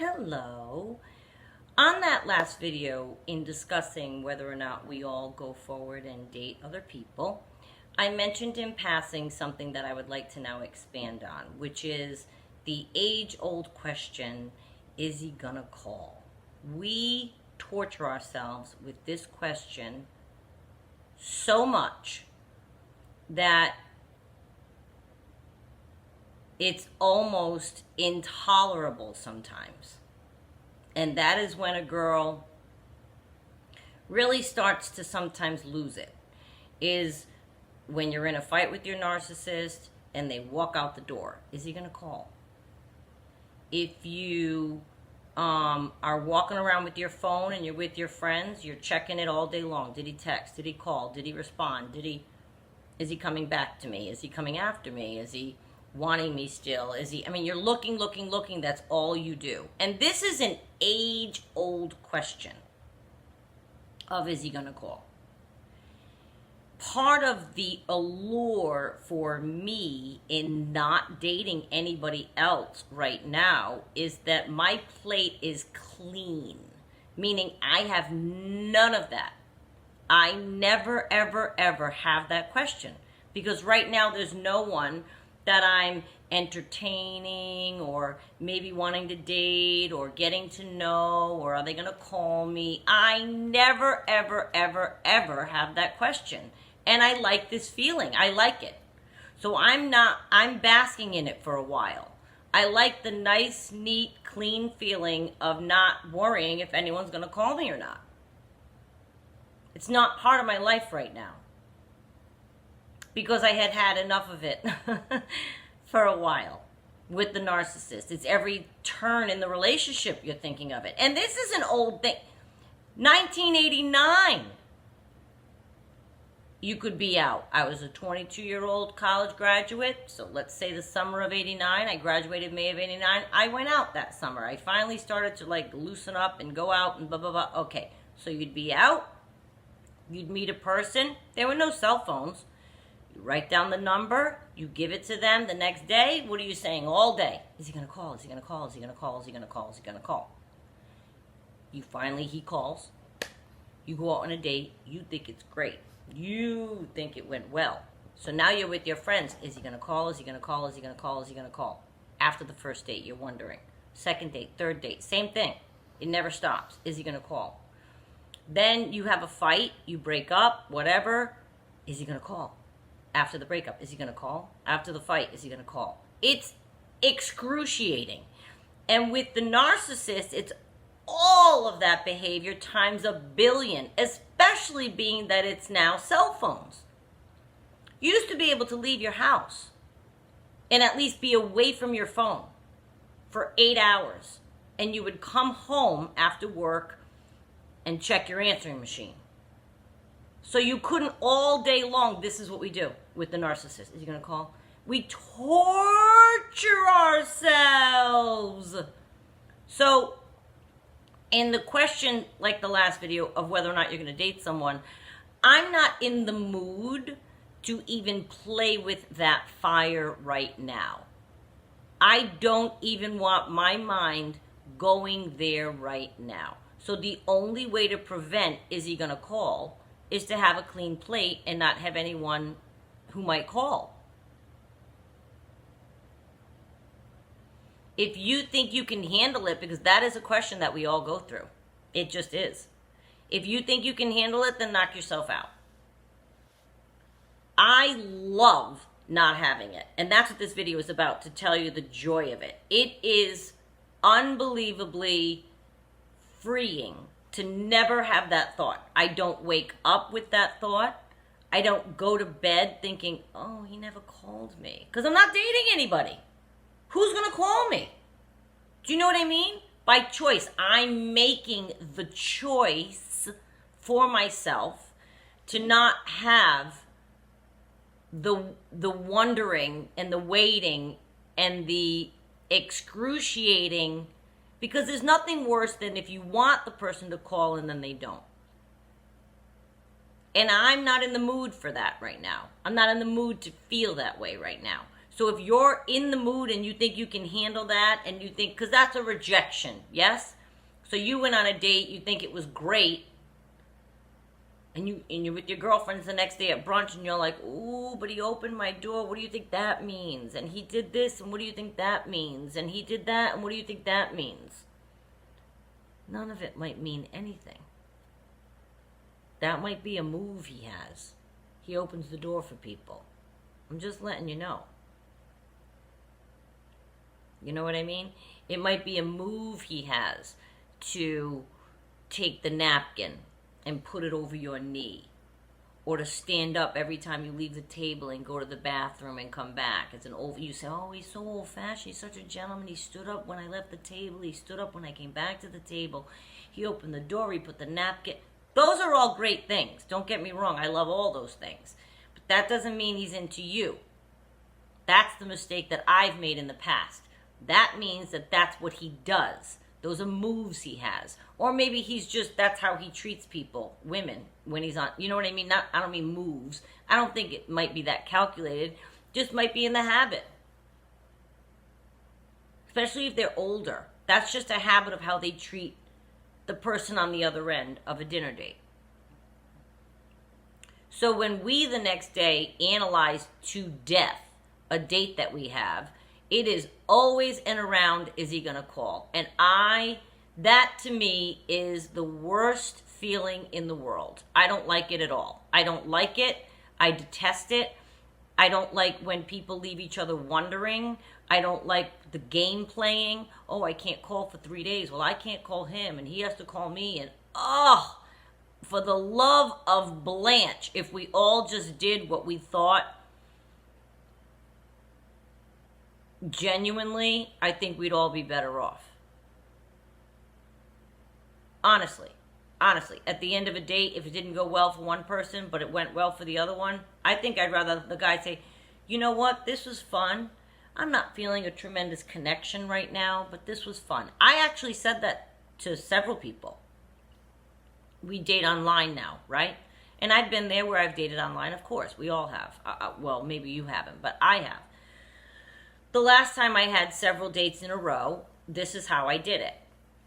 Hello. On that last video, in discussing whether or not we all go forward and date other people, I mentioned in passing something that I would like to now expand on, which is the age-old question, is he gonna call? We torture ourselves with this question so much that it's almost intolerable sometimes. And that is when a girl really starts to sometimes lose it, is when you're in a fight with your narcissist and they walk out the door. Is he gonna call? If you are walking around with your phone and you're with your friends, you're checking it all day long. Did he text? Did he call? Did he respond? Is he coming back to me? Is he coming after me? Is he wanting me still? You're looking, that's all you do. And this is an age-old question of, is he gonna call? Part of the allure for me in not dating anybody else right now is that my plate is clean, meaning I have none of that. I never, ever, ever have that question, because right now there's no one that I'm entertaining or maybe wanting to date or getting to know, or are they going to call me? I never, ever, ever, ever have that question. And I like this feeling. I like it. So I'm basking in it for a while. I like the nice, neat, clean feeling of not worrying if anyone's going to call me or not. It's not part of my life right now, because I had had enough of it for a while with the narcissist. It's every turn in the relationship you're thinking of it. And this is an old thing. 1989, you could be out. I was a 22-year-old college graduate, so let's say the summer of 89. I graduated May of 89. I went out that summer. I finally started to loosen up and go out and blah, blah, blah. Okay, so you'd be out. You'd meet a person. There were no cell phones. You write down the number, you give it to them the next day. What are you saying all day? Is he going to call? Is he going to call? Is he going to call? Is he going to call? Is he going to call? He calls. You go out on a date. You think it's great. You think it went well. So now you're with your friends. Is he going to call? Is he going to call? Is he going to call? Is he going to call? After the first date, you're wondering. Second date, third date, same thing. It never stops. Is he going to call? Then you have a fight. You break up, whatever. Is he going to call? After the breakup, is he going to call? After the fight, is he going to call? It's excruciating. And with the narcissist, it's all of that behavior times a billion, especially being that it's now cell phones. You used to be able to leave your house and at least be away from your phone for 8 hours, and you would come home after work and check your answering machine. So you couldn't all day long. This is what we do with the narcissist. Is he going to call? We torture ourselves. So in the question, like the last video, of whether or not you're going to date someone, I'm not in the mood to even play with that fire right now. I don't even want my mind going there right now. So the only way to prevent is he going to call is to have a clean plate and not have anyone who might call. If you think you can handle it, because that is a question that we all go through. It just is. If you think you can handle it, then knock yourself out. I love not having it. And that's what this video is about, to tell you the joy of it. It is unbelievably freeing to never have that thought. I don't wake up with that thought. I don't go to bed thinking, oh, he never called me. Because I'm not dating anybody. Who's going to call me? Do you know what I mean? By choice. I'm making the choice for myself to not have the wondering and the waiting and the excruciating, because there's nothing worse than if you want the person to call and then they don't. And I'm not in the mood for that right now. I'm not in the mood to feel that way right now. So if you're in the mood and you think you can handle that, and you think, because that's a rejection, yes? So you went on a date, you think it was great, and you're with your girlfriends the next day at brunch, and you're like, ooh, but he opened my door, what do you think that means? And he did this, and what do you think that means? And he did that, and what do you think that means? None of it might mean anything. That might be a move he has. He opens the door for people. I'm just letting you know. You know what I mean? It might be a move he has to take the napkin and put it over your knee, or to stand up every time you leave the table and go to the bathroom and come back. It's an old, you say, oh, he's so old-fashioned, he's such a gentleman, he stood up when I left the table, he stood up when I came back to the table, he opened the door, he put the napkin. Those are all great things, don't get me wrong, I love all those things, but that doesn't mean he's into you. That's the mistake that I've made in the past. That means that that's what he does. Those are moves he has. Or maybe he's just, that's how he treats people, women, when he's on, you know what I mean? I don't mean moves. I don't think it might be that calculated. Just might be in the habit. Especially if they're older. That's just a habit of how they treat the person on the other end of a dinner date. So when we the next day analyze to death a date that we have, it is always and around, is he going to call? And that to me is the worst feeling in the world. I don't like it at all. I don't like it. I detest it. I don't like when people leave each other wondering. I don't like the game playing. Oh, I can't call for 3 days. Well, I can't call him and he has to call me. And for the love of Blanche, if we all just did what we thought, genuinely, I think we'd all be better off. Honestly, at the end of a date, if it didn't go well for one person, but it went well for the other one, I think I'd rather the guy say, you know what, this was fun. I'm not feeling a tremendous connection right now, but this was fun. I actually said that to several people. We date online now, right? And I've been there where I've dated online, of course. We all have. Well, maybe you haven't, but I have. The last time I had several dates in a row, this is how I did it.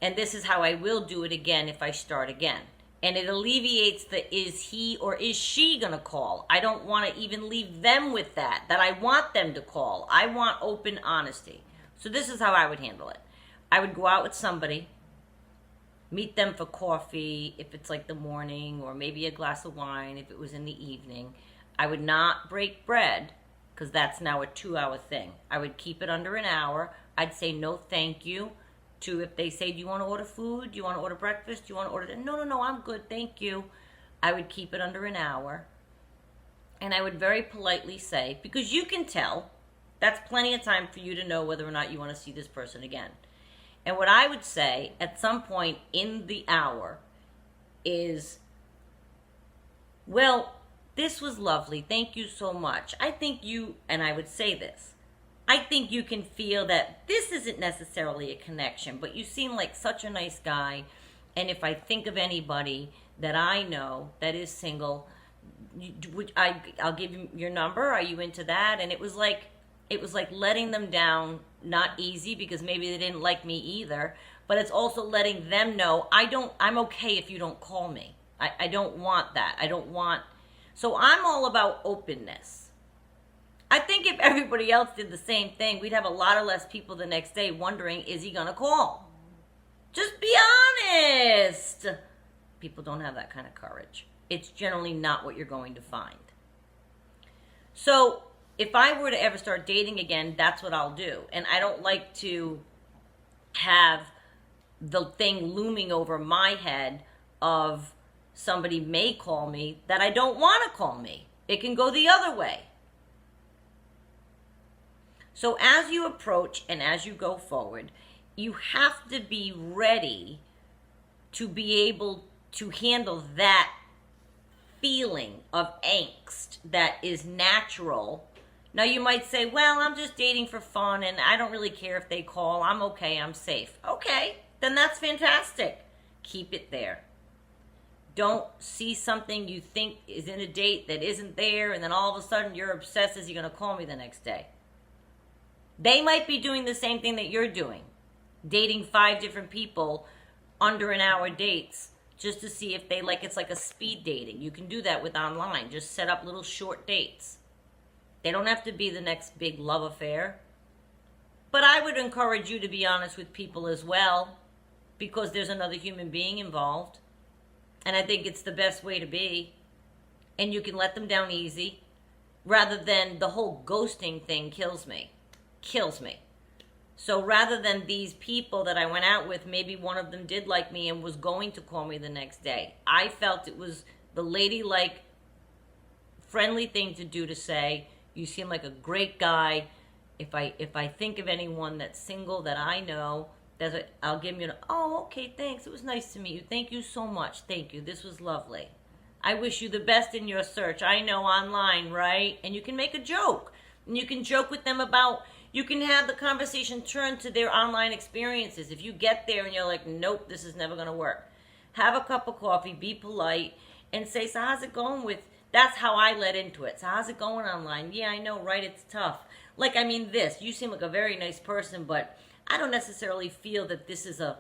And this is how I will do it again if I start again. And it alleviates the is he or is she going to call. I don't want to even leave them with that I want them to call. I want open honesty. So this is how I would handle it. I would go out with somebody, meet them for coffee if it's like the morning, or maybe a glass of wine if it was in the evening. I would not break bread, because that's now a 2-hour thing. I would keep it under an hour. I'd say no thank you to, if they say, do you want to order food? Do you want to order breakfast? Do you want to order? No, I'm good, thank you. I would keep it under an hour. And I would very politely say, because you can tell, that's plenty of time for you to know whether or not you want to see this person again. And what I would say at some point in the hour is, well, this was lovely. Thank you so much. I think you, and I would say this, I think you can feel that this isn't necessarily a connection, but you seem like such a nice guy. And if I think of anybody that I know that is single, I'll give you your number. Are you into that? And it was like letting them down, not easy because maybe they didn't like me either, but it's also letting them know I'm okay if you don't call me. I don't want that. So I'm all about openness. I think if everybody else did the same thing, we'd have a lot of less people the next day wondering, is he going to call? Just be honest. People don't have that kind of courage. It's generally not what you're going to find. So if I were to ever start dating again, that's what I'll do. And I don't like to have the thing looming over my head of somebody may call me that I don't want to call me. It can go the other way. So as you approach and as you go forward, you have to be ready to be able to handle that feeling of angst that is natural. Now you might say, well, I'm just dating for fun and I don't really care if they call. I'm okay, I'm safe. Okay, then that's fantastic. Keep it there. Don't see something you think is in a date that isn't there and then all of a sudden you're obsessed, is he going to call me the next day? They might be doing the same thing that you're doing, dating 5 different people, under an hour dates, just to see if they like. It's like a speed dating. You can do that with online. Just set up little short dates. They don't have to be the next big love affair. But I would encourage you to be honest with people as well, because there's another human being involved. And I think it's the best way to be. And you can let them down easy, rather than the whole ghosting thing kills me. Kills me. So rather than these people that I went out with, maybe one of them did like me and was going to call me the next day. I felt it was the ladylike, friendly thing to do to say, you seem like a great guy. If I think of anyone that's single that I know, I'll give you oh, okay, thanks. It was nice to meet you. Thank you so much. Thank you. This was lovely. I wish you the best in your search. I know online, right? And you can make a joke. And you can joke with them about, you can have the conversation turn to their online experiences. If you get there and you're like, nope, this is never going to work. Have a cup of coffee, be polite, and say, so how's it going with, that's how I led into it. So how's it going online? Yeah, I know, right? It's tough. Like, I mean this, you seem like a very nice person, but I don't necessarily feel that this is a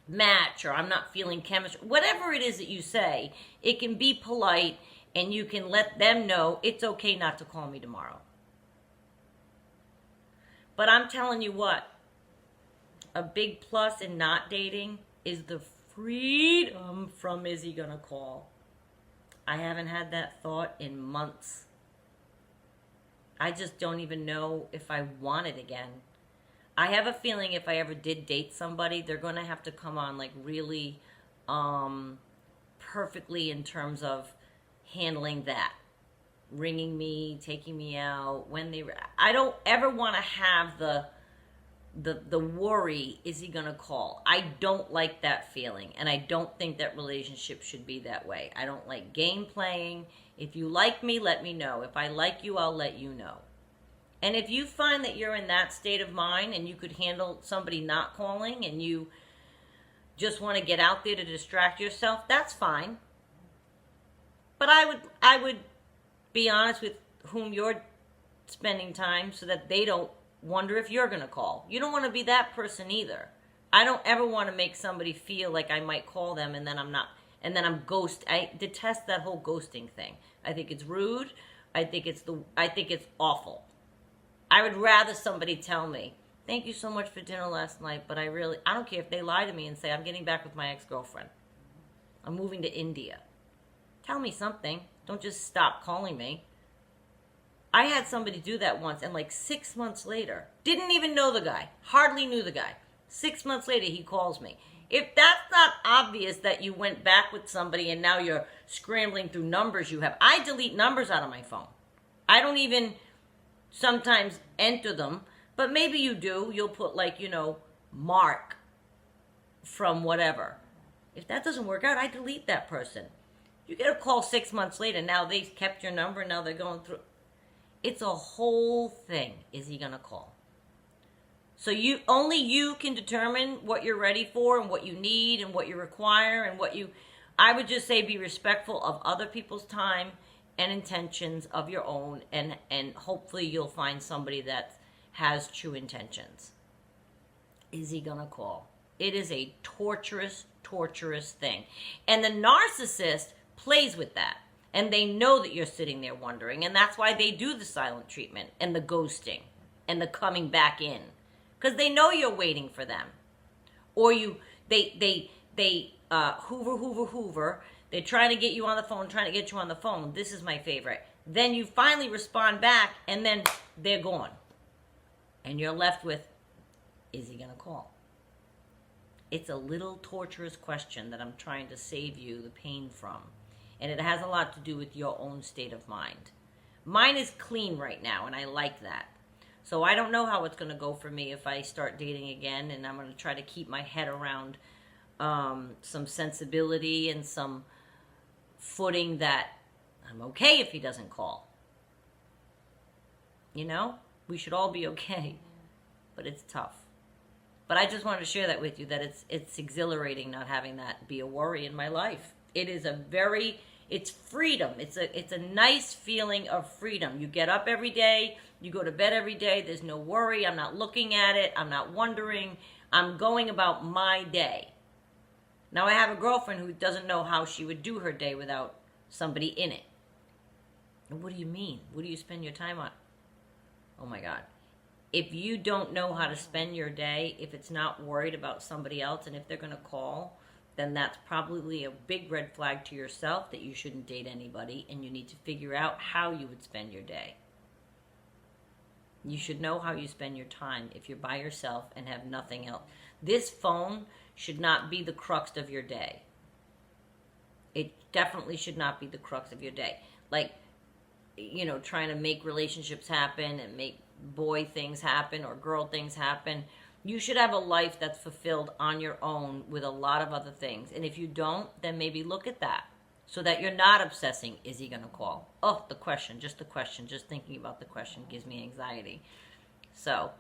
match, or I'm not feeling chemistry. Whatever it is that you say, it can be polite, and you can let them know it's okay not to call me tomorrow. But I'm telling you what, a big plus in not dating is the freedom from is he gonna call. I haven't had that thought in months. I just don't even know if I want it again. I have a feeling if I ever did date somebody, they're going to have to come on like really perfectly in terms of handling that. Ringing me, taking me out, I don't ever want to have the worry, is he going to call? I don't like that feeling, and I don't think that relationship should be that way. I don't like game playing. If you like me, let me know. If I like you, I'll let you know. And if you find that you're in that state of mind and you could handle somebody not calling and you just want to get out there to distract yourself, that's fine. But I would be honest with whom you're spending time so that they don't wonder if you're going to call. You don't want to be that person either. I don't ever want to make somebody feel like I might call them and then I'm not, and then I'm ghost. I detest that whole ghosting thing. I think it's rude. I think it's awful. I would rather somebody tell me, thank you so much for dinner last night, but I don't care if they lie to me and say, I'm getting back with my ex-girlfriend. I'm moving to India. Tell me something. Don't just stop calling me. I had somebody do that once, and like 6 months later, didn't even know the guy, hardly knew the guy. 6 months later, he calls me. If that's not obvious that you went back with somebody and now you're scrambling through numbers you have, I delete numbers out of my phone. I don't even sometimes enter them, but maybe you do. You'll put like, Mark from whatever. If that doesn't work out, I delete that person. You get a call 6 months later, now they kept your number, now they're going through. It's a whole thing. Is he going to call? So only you can determine what you're ready for and what you need and what you require and I would just say be respectful of other people's time and intentions of your own, and hopefully you'll find somebody that has true intentions. Is he gonna call? It is a torturous thing. And the narcissist plays with that. And they know that you're sitting there wondering, and that's why they do the silent treatment and the ghosting and the coming back in. Because they know you're waiting for them. Or they hoover. They're trying to get you on the phone, This is my favorite. Then you finally respond back, and then they're gone. And you're left with, is he going to call? It's a little torturous question that I'm trying to save you the pain from. And it has a lot to do with your own state of mind. Mine is clean right now, and I like that. So I don't know how it's going to go for me if I start dating again, and I'm going to try to keep my head around some sensibility and some footing that I'm okay if he doesn't call. We should all be okay, but it's tough. But I just wanted to share that with you, that it's exhilarating not having that be a worry in my life. It is a very It's freedom. It's a nice feeling of freedom. You get up every day, you go to bed every day, there's no worry, I'm not looking at it, I'm not wondering, I'm going about my day. Now I have a girlfriend who doesn't know how she would do her day without somebody in it. What do you mean? What do you spend your time on? Oh my God. If you don't know how to spend your day, if it's not worried about somebody else, and if they're going to call, then that's probably a big red flag to yourself that you shouldn't date anybody, and you need to figure out how you would spend your day. You should know how you spend your time if you're by yourself and have nothing else. This phone should not be the crux of your day. It definitely should not be the crux of your day. Like, you know, trying to make relationships happen and make boy things happen or girl things happen. You should have a life that's fulfilled on your own with a lot of other things. And if you don't, then maybe look at that so that you're not obsessing, is he going to call? Oh, the question, just thinking about the question gives me anxiety. So,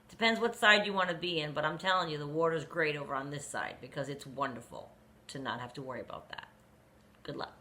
it depends what side you want to be in, but I'm telling you, the water's great over on this side because it's wonderful to not have to worry about that. Good luck.